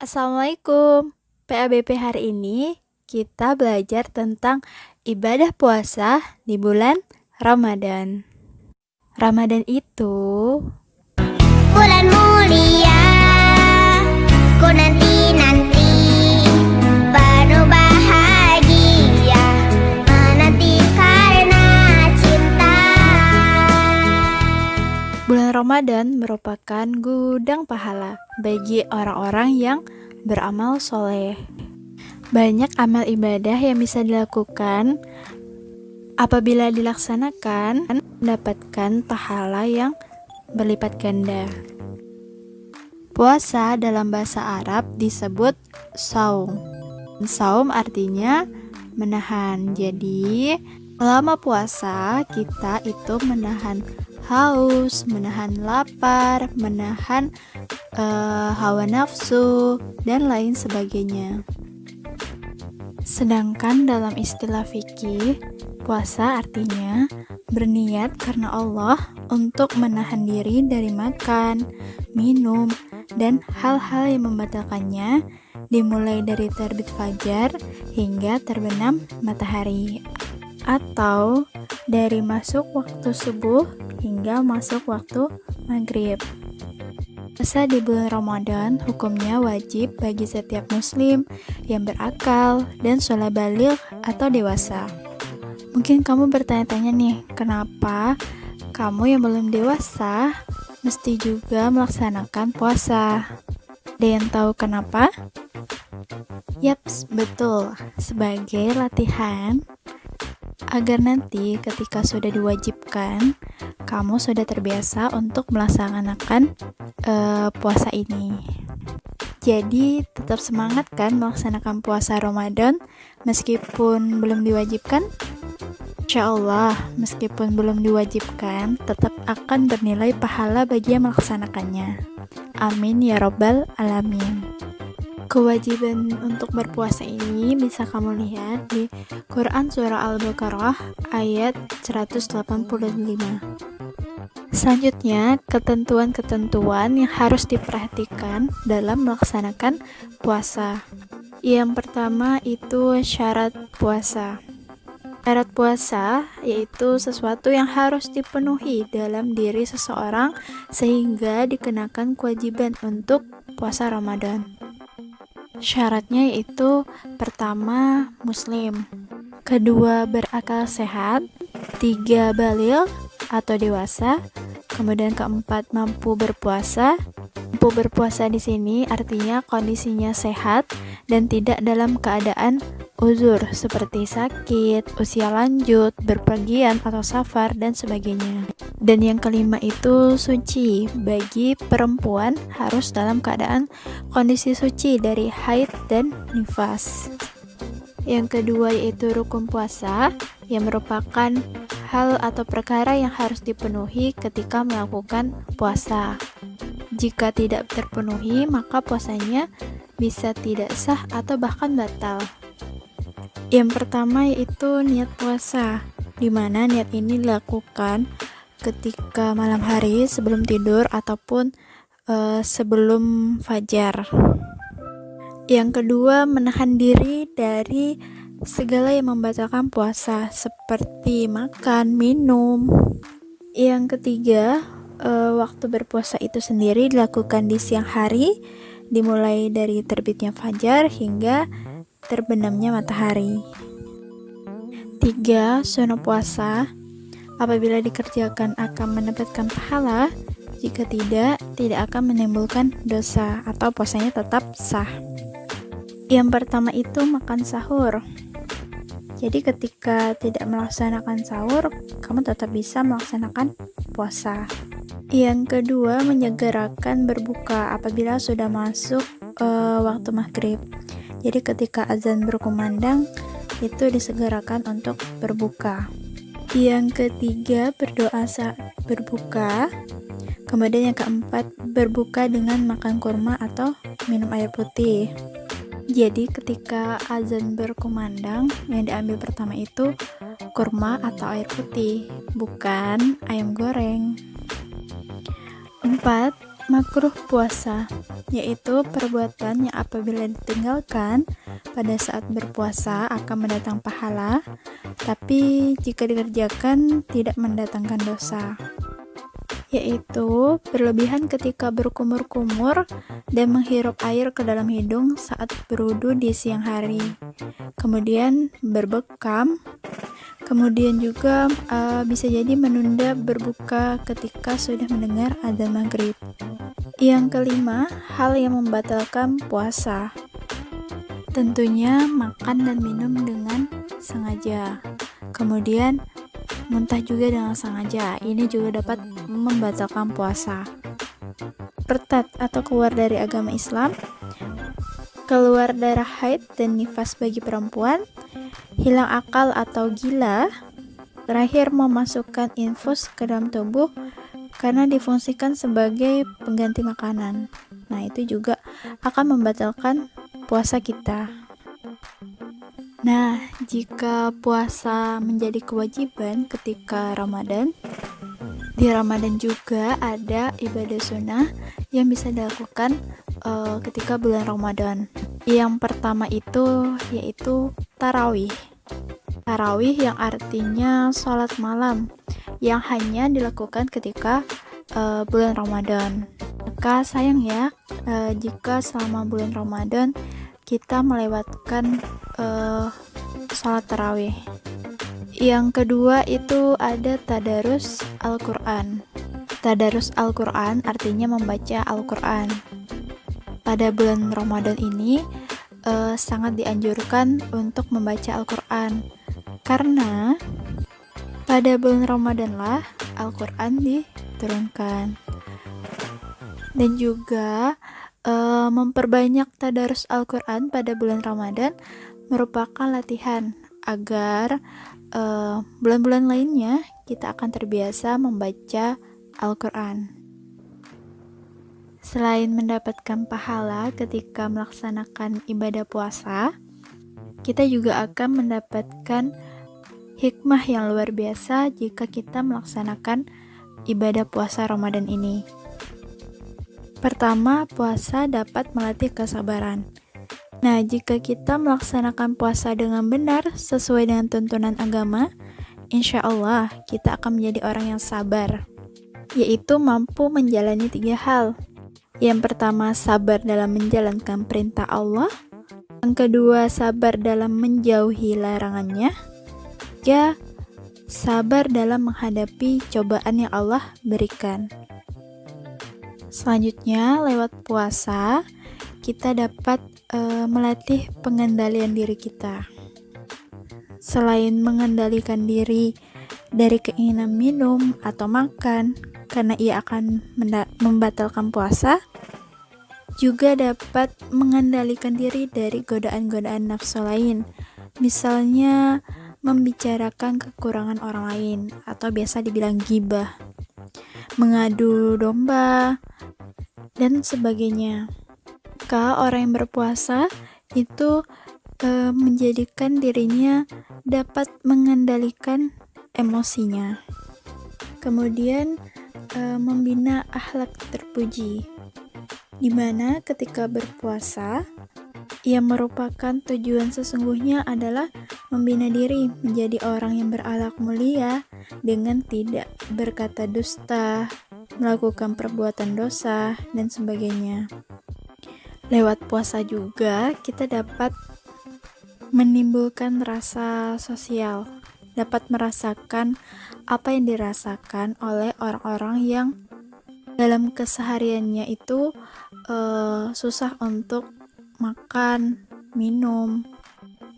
Assalamualaikum. PABP hari ini kita belajar tentang ibadah puasa di bulan Ramadan. Ramadan itu bulan mulia, ku nanti-nanti, penuh bahagia, menanti karena cinta. bulan Ramadan merupakan gudang pahala bagi orang-orang yang beramal soleh. Banyak amal ibadah yang bisa dilakukan apabila dilaksanakan mendapatkan pahala yang berlipat ganda. Puasa dalam bahasa Arab disebut saum. Saum artinya menahan. Jadi, selama puasa kita itu menahan haus, menahan lapar, menahan hawa nafsu, dan lain sebagainya. Sedangkan dalam istilah fikih, puasa artinya berniat karena Allah untuk menahan diri dari makan, minum, dan hal-hal yang membatalkannya, dimulai dari terbit fajar hingga terbenam matahari, atau dari masuk waktu subuh hingga masuk waktu maghrib. Puasa di bulan Ramadan hukumnya wajib bagi setiap muslim yang berakal dan sudah baligh atau dewasa. Mungkin kamu bertanya-tanya nih, kenapa kamu yang belum dewasa mesti juga melaksanakan puasa? Ada yang tahu kenapa? Yaps, betul. Sebagai latihan agar nanti ketika sudah diwajibkan, kamu sudah terbiasa untuk melaksanakan puasa ini. Jadi tetap semangat kan melaksanakan puasa Ramadan meskipun belum diwajibkan? Insya Allah, meskipun belum diwajibkan, tetap akan bernilai pahala bagi yang melaksanakannya. Amin ya robbal alamin. Kewajiban untuk berpuasa ini bisa kamu lihat di Quran Surah Al-Baqarah ayat 185. Selanjutnya, ketentuan-ketentuan yang harus diperhatikan dalam melaksanakan puasa. Yang pertama itu syarat puasa. Syarat puasa yaitu sesuatu yang harus dipenuhi dalam diri seseorang sehingga dikenakan kewajiban untuk puasa Ramadan. Syaratnya yaitu pertama, muslim, kedua, berakal sehat, tiga, baligh atau dewasa, kemudian keempat, mampu berpuasa. Mampu berpuasa di sini artinya kondisinya sehat dan tidak dalam keadaan uzur seperti sakit, usia lanjut, berpergian atau safar dan sebagainya. Dan yang kelima itu suci. Bagi perempuan harus dalam keadaan kondisi suci dari haid dan nifas. Yang kedua yaitu rukun puasa, yang merupakan hal atau perkara yang harus dipenuhi ketika melakukan puasa. Jika tidak terpenuhi, maka puasanya bisa tidak sah atau bahkan batal. Yang pertama yaitu niat puasa, di mana niat ini dilakukan ketika malam hari sebelum tidur ataupun sebelum fajar. Yang kedua, menahan diri dari segala yang membatalkan puasa seperti makan, minum. Yang ketiga, waktu berpuasa itu sendiri dilakukan di siang hari, dimulai dari terbitnya fajar hingga terbenamnya matahari. 3. Sunnah puasa, apabila dikerjakan akan mendapatkan pahala, jika tidak akan menimbulkan dosa atau puasanya tetap sah. Yang pertama itu makan sahur. Jadi ketika tidak melaksanakan sahur, kamu tetap bisa melaksanakan puasa. Yang kedua, menyegerakan berbuka apabila sudah masuk waktu maghrib. Jadi ketika azan berkumandang, itu disegerakan untuk berbuka. Yang ketiga, berdoa saat berbuka. Kemudian yang keempat, berbuka dengan makan kurma atau minum air putih. Jadi ketika azan berkumandang, yang diambil pertama itu kurma atau air putih, bukan ayam goreng. 4. Makruh puasa, yaitu perbuatan yang apabila ditinggalkan pada saat berpuasa akan mendatang pahala, tapi jika dikerjakan tidak mendatangkan dosa, yaitu berlebihan ketika berkumur-kumur dan menghirup air ke dalam hidung saat berwudu di siang hari, kemudian berbekam, kemudian juga bisa jadi menunda berbuka ketika sudah mendengar adzan maghrib. Yang kelima, hal yang membatalkan puasa. Tentunya makan dan minum dengan sengaja. Kemudian muntah juga dengan sengaja. Ini juga dapat membatalkan puasa. Murtad atau keluar dari agama Islam, keluar darah haid dan nifas bagi perempuan, hilang akal atau gila, terakhir memasukkan infus ke dalam tubuh karena difungsikan sebagai pengganti makanan. Nah, itu juga akan membatalkan puasa kita. Nah, jika puasa menjadi kewajiban ketika Ramadan, di Ramadan juga ada ibadah sunnah yang bisa dilakukan ketika bulan Ramadan. Yang pertama itu yaitu tarawih. Tarawih yang artinya sholat malam yang hanya dilakukan ketika bulan Ramadan. Maka sayang ya jika selama bulan Ramadan kita melewatkan sholat tarawih. Yang kedua itu ada tadarus Al-Quran. Tadarus Al-Quran artinya membaca Al-Quran. Pada bulan Ramadan ini sangat dianjurkan untuk membaca Al-Quran, karena pada bulan Ramadan lah Al-Quran diturunkan. Dan juga memperbanyak tadarus Al-Quran pada bulan Ramadan merupakan latihan agar bulan-bulan lainnya kita akan terbiasa membaca Al-Quran. Selain mendapatkan pahala ketika melaksanakan ibadah puasa, kita juga akan mendapatkan hikmah yang luar biasa jika kita melaksanakan ibadah puasa Ramadan ini. Pertama, puasa dapat melatih kesabaran. Nah, jika kita melaksanakan puasa dengan benar sesuai dengan tuntunan agama, insya Allah kita akan menjadi orang yang sabar, yaitu mampu menjalani 3 hal. Yang pertama, sabar dalam menjalankan perintah Allah. Yang kedua, sabar dalam menjauhi larangannya. Ketiga, sabar dalam menghadapi cobaan yang Allah berikan. Selanjutnya, lewat puasa, kita dapat melatih pengendalian diri kita. Selain mengendalikan diri dari keinginan minum atau makan, karena ia akan membatalkan puasa, juga dapat mengendalikan diri dari godaan-godaan nafsu lain, misalnya membicarakan kekurangan orang lain atau biasa dibilang ghibah, mengadu domba, dan sebagainya. Maka orang yang berpuasa itu menjadikan dirinya dapat mengendalikan emosinya. Kemudian membina akhlak terpuji, di mana ketika berpuasa yang merupakan tujuan sesungguhnya adalah membina diri menjadi orang yang berakhlak mulia dengan tidak berkata dusta, melakukan perbuatan dosa, dan sebagainya. Lewat puasa juga kita dapat menimbulkan rasa sosial, dapat merasakan apa yang dirasakan oleh orang-orang yang dalam kesehariannya itu susah untuk makan, minum,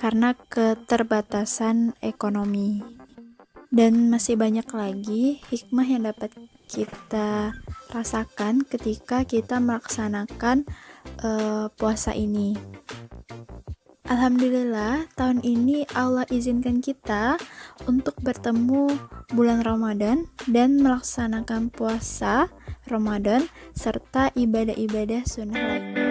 karena keterbatasan ekonomi. Dan masih banyak lagi hikmah yang dapat kita rasakan ketika kita melaksanakan puasa ini. Alhamdulillah, tahun ini Allah izinkan kita untuk bertemu bulan Ramadan dan melaksanakan puasa Ramadan serta ibadah-ibadah sunnah lainnya.